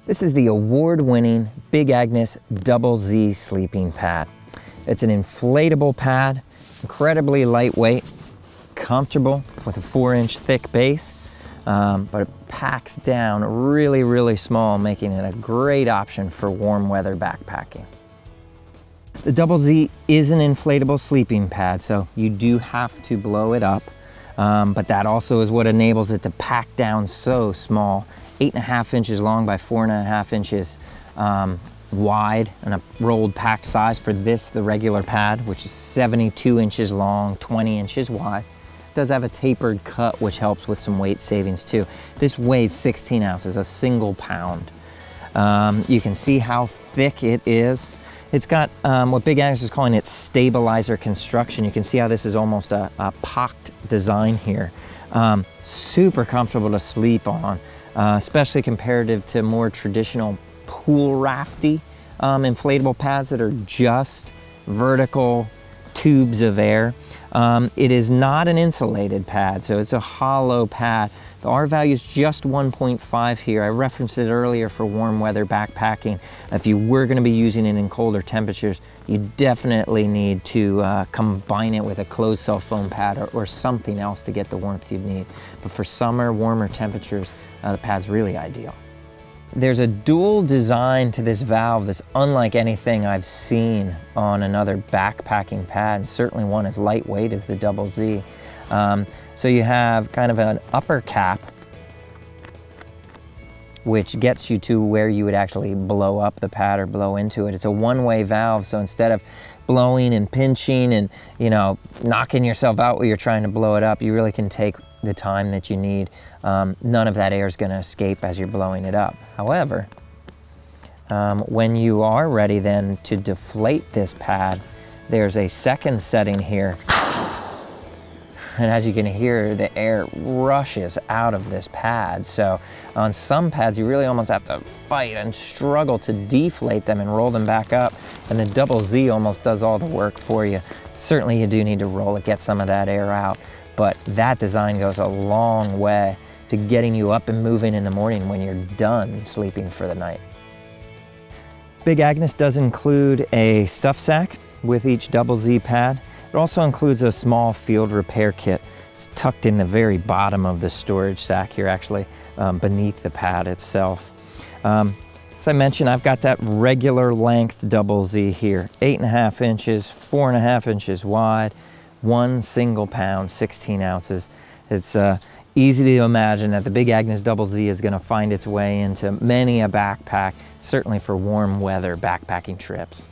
This is the award-winning Big Agnes Double Z sleeping pad. It's an inflatable pad, incredibly lightweight, comfortable with a 4-inch thick base, but it packs down really, really small, making it a great option for warm weather backpacking. The Double Z is an inflatable sleeping pad, so you do have to blow it up, but that also is what enables it to pack down so small. 8.5 inches long by 4.5 inches wide, and a rolled packed size for this, the regular pad, which is 72 inches long, 20 inches wide. It does have a tapered cut, which helps with some weight savings too. This weighs 16 ounces, a single pound. You can see how thick it is. It's got what Big Agnes is calling its stabilizer construction. You can see how this is almost a pocked design here. Super comfortable to sleep on. Especially comparative to more traditional pool rafty inflatable pads that are just vertical tubes of air. It is not an insulated pad, so it's a hollow pad. The R value is just 1.5 here. I referenced it earlier for warm weather backpacking. If you were going to be using it in colder temperatures, you definitely need to combine it with a closed cell foam pad or something else to get the warmth you need. But for summer, warmer temperatures, the pad's really ideal. There's a dual design to this valve that's unlike anything I've seen on another backpacking pad, certainly one as lightweight as the Double Z. So you have kind of an upper cap, which gets you to where you would actually blow up the pad or blow into it. It's a one-way valve, so instead of blowing and pinching and, you know, knocking yourself out while you're trying to blow it up, you really can take the time that you need. None of that air is going to escape as you're blowing it up. However, when you are ready then to deflate this pad, there's a second setting here. And as you can hear, the air rushes out of this pad. So on some pads, you really almost have to fight and struggle to deflate them and roll them back up. And the Double Z almost does all the work for you. Certainly you do need to roll it, get some of that air out. But that design goes a long way to getting you up and moving in the morning when you're done sleeping for the night. Big Agnes does include a stuff sack with each Double Z pad. It also includes a small field repair kit. It's tucked in the very bottom of the storage sack here, actually beneath the pad itself. As I mentioned, I've got that regular length Double Z here, 8.5 inches, 4.5 inches wide, one single pound, 16 ounces. It's easy to imagine that the Big Agnes Double Z is going to find its way into many a backpack, certainly for warm weather backpacking trips.